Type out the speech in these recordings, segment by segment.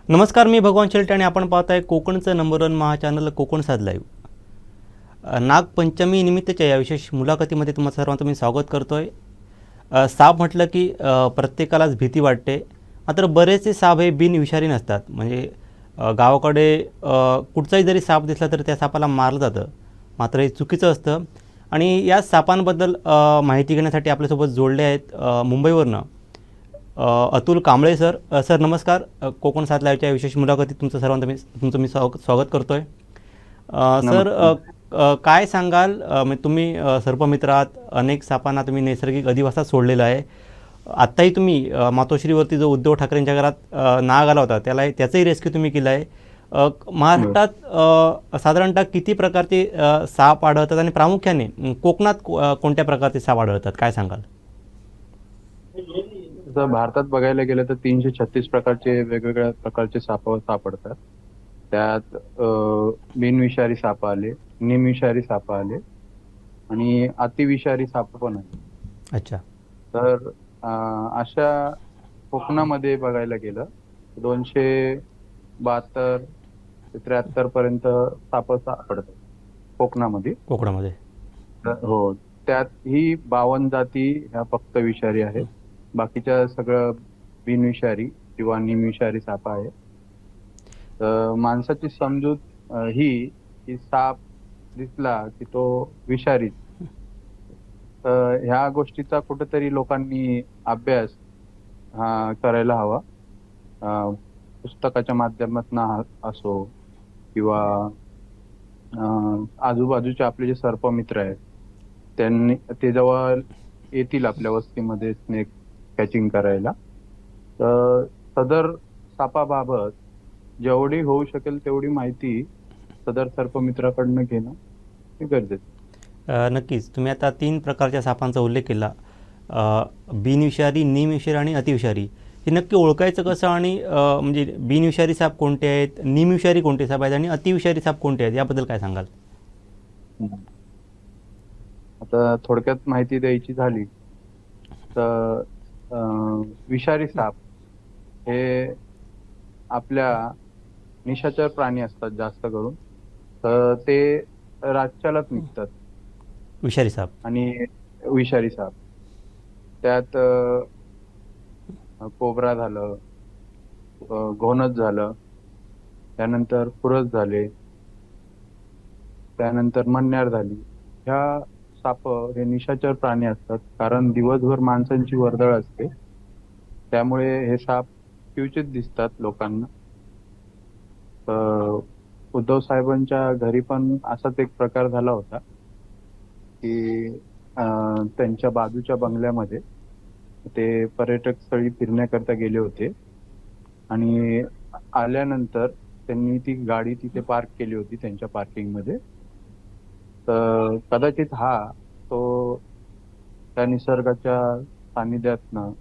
नमस्कार, मी भगवान शेलटे आणि आपण पाहत आहे कोकणचं नंबर वन महा चॅनल कोकण साज लाईव्ह. नागपंचमी निमित्तच्या या विशेष मुलाखतीमध्ये तुम्हा सर्वांचं मी स्वागत करतो आहे. साप म्हटलं की प्रत्येकालाच भीती वाटते. मात्र बरेचसे साप हे बिनविषारी नसतात. म्हणजे गावाकडे कुठचाही जरी साप दिसला तर त्या सापाला मारलं जातं. मात्र हे चुकीचं असतं. आणि या सापांबद्दल माहिती घेण्यासाठी आपल्यासोबत जोडले आहेत मुंबईवरनं अतुल कांबळे सर. सर नमस्कार. कोकण सात लाईव्हच्या विशेष मुलाखतीत तुमचं मी स्वागत करतो आहे. सर, नमस्कार. काय सांगाल? म्हणजे तुम्ही सर्पमित्र आहात, अनेक सापांना तुम्ही नैसर्गिक अधिवासात सोडलेलं आहे. आत्ताही तुम्ही मातोश्रीवरती जो उद्धव ठाकरेंच्या घरात नाग आला होता त्याचंही रेस्क्यू तुम्ही केलं आहे. बर. महाराष्ट्रात साधारणतः किती प्रकारचे साप आढळतात आणि प्रामुख्याने कोकणात कोणत्या प्रकारचे साप आढळतात, काय सांगाल? जर भारतात बघायला गेलं तर 336 प्रकारचे वेगवेगळ्या प्रकारचे साप सापडतात. त्यात बिनविषारी साप आले, निमविषारी साप आले आणि अतिविषारी साप पण आले. अच्छा. तर अशा कोकणामध्ये बघायला गेलं 272 ते 73 पर्यंत साप सापडतात कोकणामध्ये. कोकणामध्ये. हो. त्यात ही 52 जाती ह्या फक्त विषारी आहेत. बाकीच्या सगळं बिनविषारी किंवा निमविषारी साप आहे. तर माणसाची समजूत ही की साप दिसला की तो विषारी. तर ह्या गोष्टीचा कुठेतरी लोकांनी अभ्यास करायला हवा. पुस्तकाच्या माध्यमातून असो किंवा आजूबाजूचे आपले जे सर्पमित्र आहेत ते जेव्हा येतील आपल्या वस्तीमध्ये स्नेक कॅचिंग करायला, तर सदर सापाबाबत जेवढी होऊ शकेल तेवढी माहिती सदर सर्पमित्राकडनं घेणं हे गरजेचं. नक्कीच. तुम्ही आता 3 प्रकारच्या सापांचा उल्लेख केला. बिनविषारी, निमविषारी आणि अतिविषारी. हे नक्की ओळखायचं कसं? आणि म्हणजे बिनविषारी साप कोणते आहेत, निमविषारी कोणते साप आहेत आणि अतिविषारी साप कोणते आहेत, याबद्दल काय सांगाल? हम्म. आता थोडक्यात माहिती द्यायची झाली तर विषारी साप हे आपल्या निशाचर प्राणी असतात जास्त करून. तर ते रातच्यालाच निघतात. विषारी साप. आणि विषारी साप त्यात कोब्रा झालं, घोणस झालं, त्यानंतर फुरस झाले, त्यानंतर मण्यार झाली. ह्या साप हे निशाचर प्राणी असतात कारण दिवसभर माणसांची वर्दळ असते. त्यामुळे हे साप क्वचित दिसतात लोकांना. उद्धव साहेबांच्या घरी पण असाच एक प्रकार झाला होता की त्यांच्या बाजूच्या बंगल्यामध्ये ते पर्यटक स्थळी फिरण्याकरता गेले होते आणि आल्यानंतर त्यांनी ती गाडी तिथे पार्क केली होती त्यांच्या पार्किंगमध्ये. तर कदाचित तो त्या निसर्गाच्या सानिध्यातनं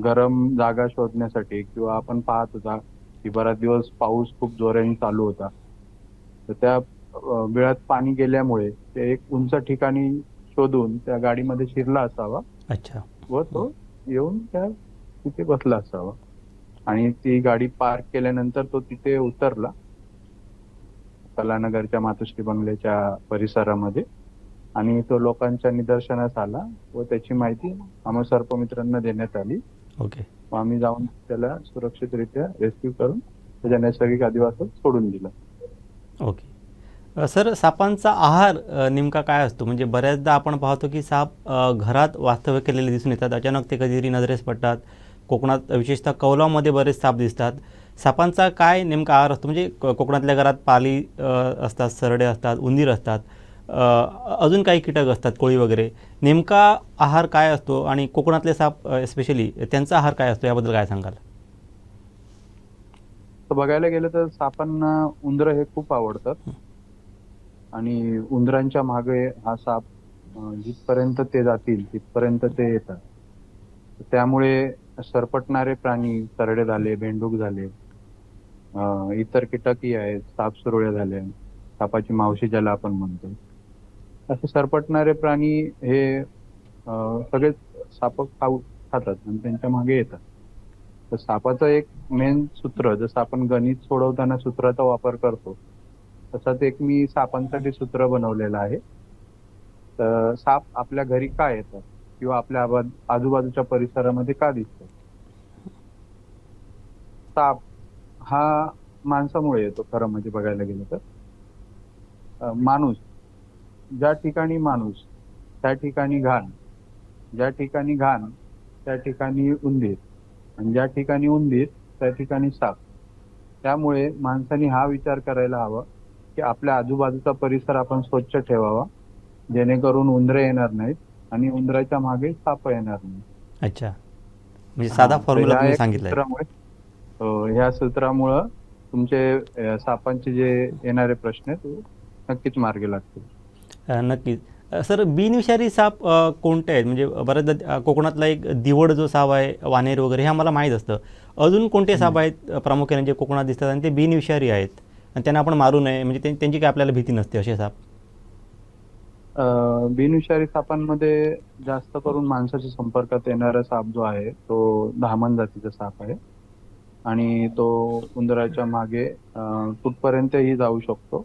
गरम जागा शोधण्यासाठी किंवा आपण पाहत होता की बराच दिवस पाऊस खूप जोराने चालू होता, तर त्या बिळात पाणी गेल्यामुळे ते एक उंच ठिकाणी शोधून त्या गाडीमध्ये शिरला असावा अच्छा. व तो येऊन त्या तिथे बसला असावा. आणि ती गाडी पार्क केल्यानंतर तो तिथे उतरला कलानगरच्या मातोश्री बंगल्याच्या परिसरामध्ये आणि तो लोकांच्या निदर्शनास आला व त्याची माहिती आम्हा सर्पमित्रांना देण्यात आली. ओके. व आम्ही जाऊन त्याला सुरक्षितरित्या रेस्क्यू करून त्याच्या नैसर्गिक अधिवासात सोडून दिलं. ओके. सर, सापांचा आहार नेमका काय असतो? म्हणजे बऱ्याचदा आपण पाहतो की साप घरात वास्तव्य केलेले दिसून येतात. अचानक ते कधीतरी नजरेस पडतात. कोकणात विशेषतः कौलामध्ये बरेच साप दिसतात. सापांचा काय नेमका आहार असतो? म्हणजे कोकणातल्या घरात पाली असतात, सरडे असतात, उंदीर असतात, अजून काही कीटक असतात, कोळी वगैरे. नेमका आहार काय असतो आणि कोकणातले साप स्पेशली त्यांचा आहार काय असतो, याबद्दल काय सांगाल? तर बघायला गेलं तर सापांना उंदरं हे खूप आवडतात आणि उंदरांच्या मागे हा साप जिथपर्यंत ते जातील तिथपर्यंत ते येतात. त्यामुळे सरपटणारे प्राणी सरडे झाले, बेंडूक झाले, इतर कीटकही आहेत, सापसुरुळ्या झाल्या, सापाची मावशी ज्याला आपण म्हणतो, असे सरपटणारे प्राणी हे सगळेच साप खातात आणि त्यांच्या मागे येतात. तर सापाचं एक मेन सूत्र, जसं आपण गणित सोडवताना सूत्राचा वापर करतो, तसंच एक मी सापांसाठी सूत्र बनवलेलं आहे. तर साप आपल्या घरी का येतात किंवा आपल्या आजूबाजूच्या परिसरामध्ये का दिसतात? साप हा माणसामुळे येतो, खरं म्हणजे बघायला गेलं तर. माणूस, ज्या ठिकाणी माणूस त्या ठिकाणी घाण, ज्या ठिकाणी घाण त्या ठिकाणी उंदीर, आणि ज्या ठिकाणी उंदीर त्या ठिकाणी साप. त्यामुळे माणसाने हा विचार करायला हवा की आपल्या आजूबाजूचा परिसर आपण स्वच्छ ठेवावा, जेणेकरून उंदरे येणार नाहीत आणि उंदराच्या मागे साप येणार नाही. अच्छा. म्हणजे साधा हा, तर फॉर्म्युला ह्या तुम्ही एक सांगितला आहे. सूत्रामुळे, ह्या सूत्रामुळं तुमचे सापांचे जे येणारे प्रश्न आहेत ते नक्कीच मार्गी लागतील. नक्कीच. सर, बिनविषारी साप कोणते आहेत? म्हणजे बऱ्याचदा कोकणातला एक दिवड जो साप आहे, वानेर वगैरे, हे आम्हाला माहीत असतं. अजून कोणते साप आहेत प्रामुख्याने जे कोकणात दिसतात आणि ते बिनविषारी आहेत आणि त्यांना आपण मारू नये, म्हणजे त्यांची काय आपल्याला भीती नसते असे साप? बिनविषारी सापांमध्ये जास्त करून माणसाच्या संपर्कात येणारा साप जो आहे तो धामण जातीचा साप आहे, आणि तो उंदराच्या मागे कुठपर्यंतही जाऊ शकतो.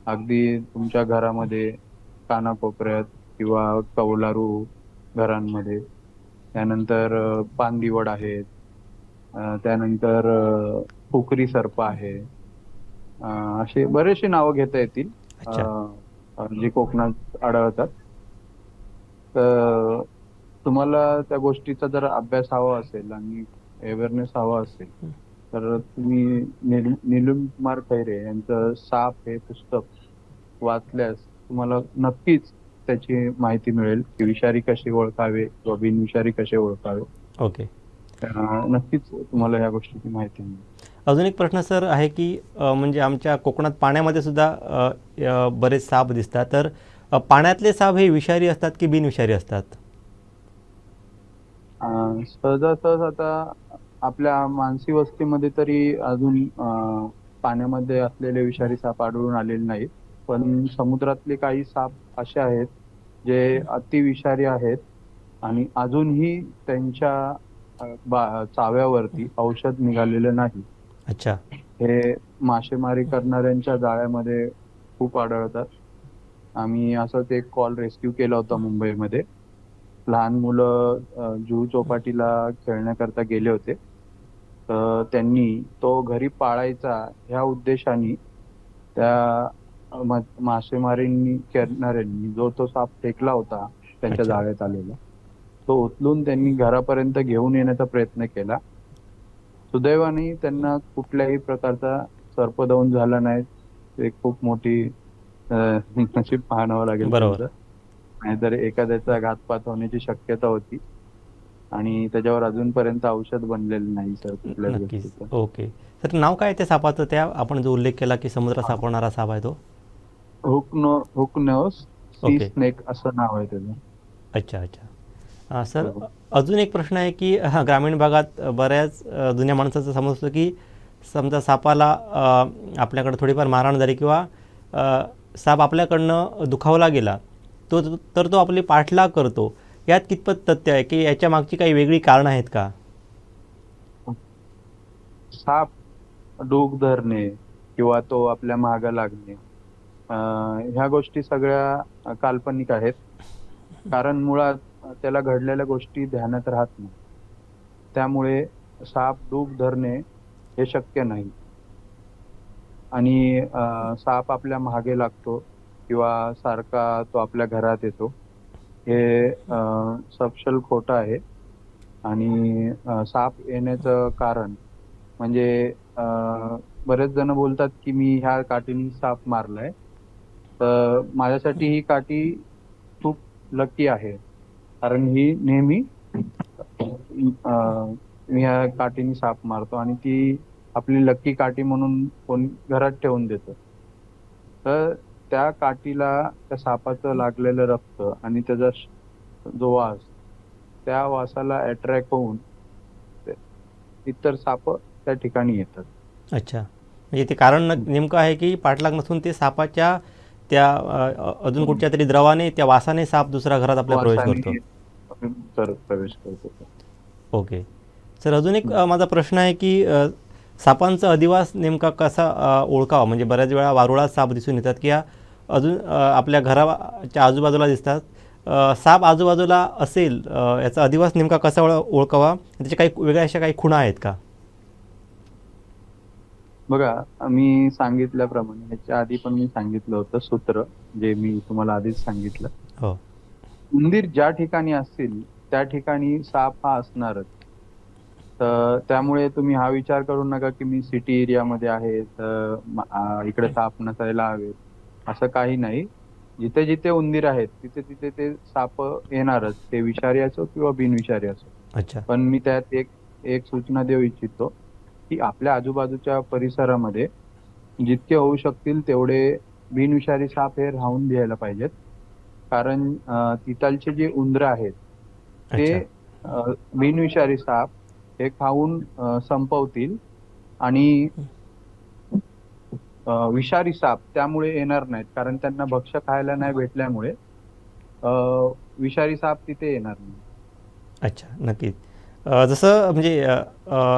अगदी तुमच्या घरामध्ये, कानाकोपऱ्यात किंवा कौलारू घरांमध्ये. त्यानंतर पानदिवड आहेत. त्यानंतर फुकरी सर्प आहे. असे बरेचसे नावं घेता येतील अच्छा. जे कोकणात आढळतात. तर तुम्हाला त्या गोष्टीचा जर अभ्यास हवा असेल आणि अवेअरनेस हवा असेल, तर तुम्ही निलम कुमार खैरे यांचं साप हे पुस्तक वाचल्यास तुम्हाला नक्कीच त्याची माहिती मिळेल की विषारी कसे ओळखावे किंवा बिनविषारी कसे ओळखावे. ओके. नक्कीच तुम्हाला या गोष्टीची माहिती मिळेल. अजून एक प्रश्न सर आहे की म्हणजे आमच्या कोकणात पाण्यामध्ये सुद्धा बरेच साप दिसतात. तर पाण्यातले साप हे विषारी असतात की बिनविषारी असतात? सहजासहज आता आपल्या मानसी वस्तीमध्ये तरी अजून पाण्यामध्ये असलेले विषारी साप आढळून आलेले नाहीत. पण समुद्रातले काही साप असे आहेत जे अतिविषारी आहेत आणि अजूनही त्यांच्या चाव्यावरती औषध निघालेलं नाही. अच्छा. हे मासेमारी करणाऱ्यांच्या जाळ्यामध्ये खूप आढळतात. आम्ही असंच एक कॉल रेस्क्यू केला होता मुंबईमध्ये. लहान मुलं जुहू चौपाटीला खेळण्याकरता गेले होते. तर त्यांनी तो घरी पाळायचा ह्या उद्देशाने त्या मासेमारी करणाऱ्यांनी जो तो साप फेकला होता त्यांच्या अच्छा. जाळ्यात आलेला, तो उचलून त्यांनी घरापर्यंत घेऊन येण्याचा प्रयत्न केला. सुदैवाने त्यांना कुठल्याही प्रकारचा सर्पदंश झाला नाही. ते खूप मोठी नशीब पाहावं लागेल बरोबर. त्यांचं. नाहीतर एखाद्याचा घातपात होण्याची शक्यता होती आणि त्याच्यावर अजूनपर्यंत औषध बनलेलं नाही सर कुठल्याच नक्कीच. गोष्टीचं. ओके. सर, नाव काय आहे त्या सापाचं, त्या आपण जो उल्लेख केला की समुद्रात सापडणारा साप आहे तो? हुकनोस सी ओके. स्नेक असं नाव आहे त्याचं. अच्छा, अच्छा. सर, हो. अजून एक प्रश्न आहे की ग्रामीण भागात बऱ्याच जुन्या माणसाचं समज असतं की समजा सापाला आपल्याकडे थोडीफार मारहाण झाली किंवा साप आपल्याकडनं दुखावला गेला, तर तो आपली पाठलाग करतो. यात कितपत तथ्य आहे की याच्या मागची काही वेगळी कारणं आहेत का? साप डूख धरणे किंवा तो आपल्या मागे लागणे, ह्या गोष्टी सगळ्या काल्पनिक आहेत. कारण मुळात त्याला घडलेल्या गोष्टी ध्यानात राहत नाही. त्यामुळे साप डूख धरणे हे शक्य नाही. आणि साप आपल्या मागे लागतो किंवा सारखा तो आपल्या घरात येतो, हे सपशेल खोटं आहे. आणि साप येण्याचं कारण म्हणजे बरेच जण बोलतात की मी ह्या काठीने साप मारलाय. तर माझ्यासाठी ही काठी खूप लकी आहे, कारण ही नेहमी मी ह्या काठीने साप मारतो आणि ती आपली लकी काठी म्हणून कोण घरात ठेवून देतं. तर त्या काठीला त्या सापाचं लागलेलं रक्त आणि त्याचा जो वास, त्या वासाला अट्रॅक्ट होऊन इतर साप त्या ठिकाणी येतात. अच्छा. म्हणजे ते कारण नेमकं आहे की पाठलाग नसून ते सापाच्या त्या अजून कुठच्या तरी द्रवाने, त्या वासाने साप दुसऱ्या घरात आपल्या प्रवेश करतो. वासाने प्रवेश करतो. ओके. सर अजून एक माझा प्रश्न आहे की सापांचा अधिवास नेमका कसा ओळखावा? म्हणजे बऱ्याच वेळा वारुळात साप दिसून येतात किंवा अजून आपल्या घराच्या आजूबाजूला दिसतात. साप आजूबाजूला असेल, याचा अधिवास नेमका कसा ओळखावा? त्याच्या काही वेगळ्या अशा काही खुणा आहेत का? बघा, मी सांगितल्याप्रमाणे ह्याच्या आधी पण मी सांगितलं होतं सूत्र, जे मी तुम्हाला आधीच सांगितलं. हो. उंदीर ज्या ठिकाणी असतील त्या ठिकाणी साप हा असणारच. तर त्यामुळे तुम्ही हा विचार करू नका की मी सिटी एरियामध्ये आहे तर इकडे साप नसायला हवेत, असं काही नाही. जिथे जिथे उंदीर आहेत तिथे तिथे ते साप येणारच, ते विषारी असो किंवा बिनविषारी असो. अच्छा. पण मी त्यात एक एक सूचना देऊ इच्छितो की आपल्या आजूबाजूच्या परिसरामध्ये जितके होऊ शकतील तेवढे बिनविषारी साप हे राहून द्यायला पाहिजेत. कारण तिथलचे जे उंदरं आहेत ते अच्छा. बिनविषारी साप हे खाऊन संपवतील आणि विषारी साप त्यामुळे येणार नाहीत, कारण त्यांना भक्ष्य खायला नाही भेटल्यामुळे अ, विषारी साप तिथे येणार नाही. अच्छा, नक्कीच. जसं म्हणजे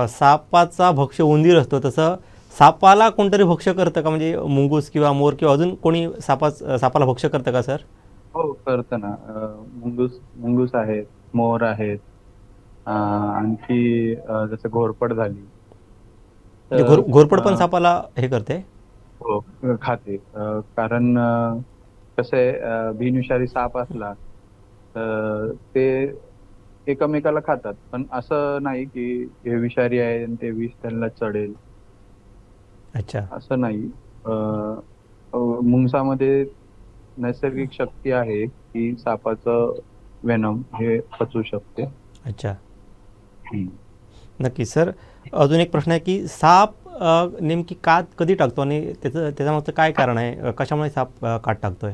सापाचा भक्ष्य उंदीर असतो, तसं सापाला कोणतरी भक्ष्य करतं का? म्हणजे मुंगूस किंवा मोर किंवा अजून कोणी सापाला भक्ष्य करतं का सर? हो, करतं ना. मुंगूस मुंगूस आहेत, मोर आहेत, आणखी जसं घोरपड झाली म्हणजे तर घोरपड पण सापाला हे करते? हो, खाते. कारण कसं आहे, बिनविषारी साप असला तर ते एकमेकाला खातात, पण असं नाही की हे विषारी आहे आणि ते विष त्यांना चढेल, अच्छा. असं नाही. अ, अ, मुंगसामध्ये नैसर्गिक शक्ती आहे की सापाचं वेनम हे पचवू शकते. अच्छा. हम्म. नक्कीच सर. अजून एक प्रश्न आहे की साप नेमकी कात कधी टाकतो आणि त्याच्यामागचं काय कारण आहे? कशामुळे साप कात टाकतोय?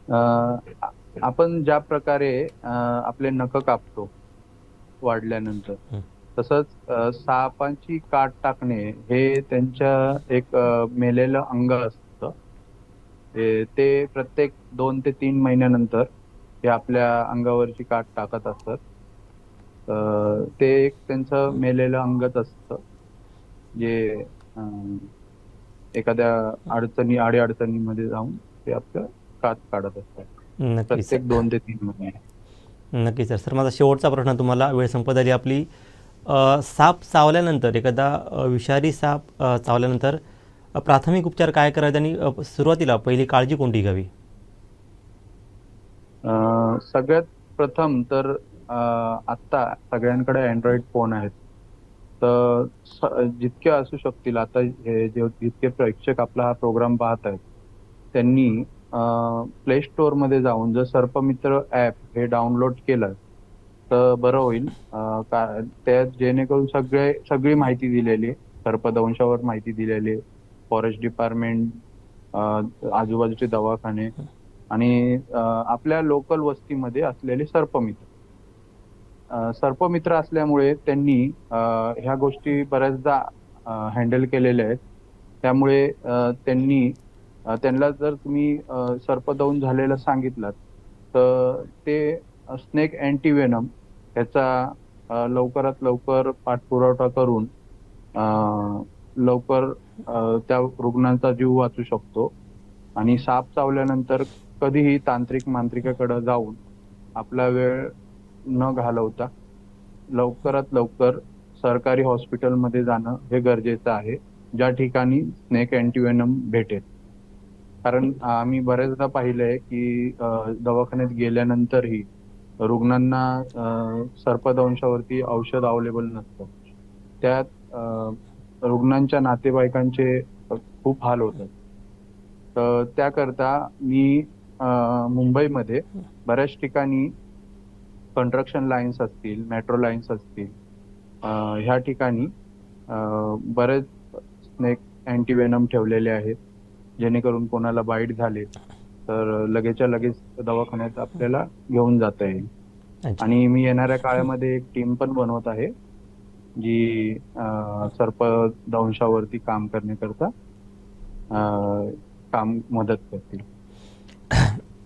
अ, आ- आपण ज्या प्रकारे आपले नख कापतो वाढल्यानंतर, हं. तसंच सापांची काट टाकणे हे त्यांच्या एक मेलेलं अंग असतं. ते प्रत्येक 2 ते 3 महिन्यानंतर ते आपल्या अंगावरची काट टाकत असतात. ते एक त्यांचं मेलेलं अंगच असतं, जे अं, एखाद्या अडीअडचणीमध्ये जाऊन ते आपलं कात काढत असतात नक्कीच प्रत्येक सर. 2 ते 3 महिने. नक्कीच सर. सर माझा शेवटचा प्रश्न तुम्हाला, वेळ संपत आली आपली. साप चावल्यानंतर, एखादा विषारी साप चावल्यानंतर प्राथमिक उपचार काय करावेत आणि सुरुवातीला पहिली काळजी कोणती घ्यावी? सगळ्यात प्रथम तर आत्ता सगळ्यांकडे अँड्रॉइड फोन आहेत. तर जितके असू शकतील आता, हे जितके प्रेक्षक आपला हा प्रोग्राम पाहत आहेत त्यांनी प्ले स्टोअरमध्ये जाऊन जर सर्पमित्र ॲप हे डाउनलोड केलं तर बरं होईल. त्यात जेणेकरून सगळी माहिती दिलेली आहे, सर्पदंशावर माहिती दिलेली आहे, फॉरेस्ट डिपार्टमेंट, आजूबाजूचे दवाखाने आणि आपल्या लोकल वस्तीमध्ये असलेले सर्पमित्र. सर्पमित्र असल्यामुळे त्यांनी ह्या गोष्टी बऱ्याचदा हँडल केलेल्या आहेत. त्यामुळे त्यांना जर तुम्ही सर्पदंश झालेलं सांगितलात तर ते स्नेक अँटीवेनम ह्याचा लवकरात लवकर पाठपुरावा करून लवकर त्या रुग्णांचा जीव वाचू शकतो. आणि साप चावल्यानंतर कधीही तांत्रिक मांत्रिकाकडे जाऊन आपला वेळ न घालवता लवकरात लवकर सरकारी हॉस्पिटलमध्ये जाणं हे गरजेचं आहे, ज्या ठिकाणी स्नेक अँटीवेनम भेटेल. कारण आम्ही बऱ्याचदा पाहिलंय की दवाखान्यात गेल्यानंतरही रुग्णांना सर्पदंशावरती औषध अवेलेबल नसतं. त्यात रुग्णांच्या नातेवाईकांचे खूप हाल होतात. तर त्याकरता मी मुंबईमध्ये बऱ्याच ठिकाणी कंस्ट्रक्शन लाईन्स असतील, मेट्रो लाईन्स असतील, ह्या ठिकाणी बरेच स्नेक अँटीवेनम ठेवलेले आहेत, जेणेकरून कोणाला बाईट झाले तर लगेचच्या लगेच दवाखान्यात आपल्याला घेऊन जाता येईल. अच्छा. आणि मी येणाऱ्या काळामध्ये एक टीम पण बनवत आहे जी सर्पदंशावरती काम करण्याकरता काम मदत करतील.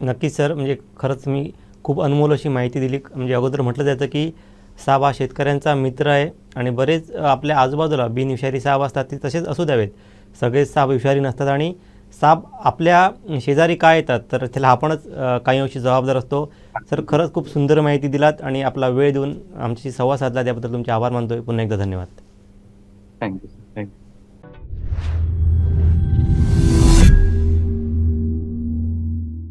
नक्कीच सर. म्हणजे खरंच मी खूप अनमोल अशी माहिती दिली. म्हणजे अगोदर म्हटलं जातं की साप हा शेतकऱ्यांचा मित्र आहे आणि बरेच आपल्या आजूबाजूला बिनविषारी साप असतात ते तसेच असू द्यावेत. सगळेच साप विषारी नसतात आणि साप आपल्या शेजारी का येतात तर त्याला आपणच काही अंशी जबाबदार असतो. सर खरंच खूप सुंदर माहिती दिलात आणि आपला वेळ देऊन आमच्याशी संवाद साधला त्याबद्दल तुमचे आभार मानतोय. पुन्हा एकदा धन्यवाद. थँक्यू.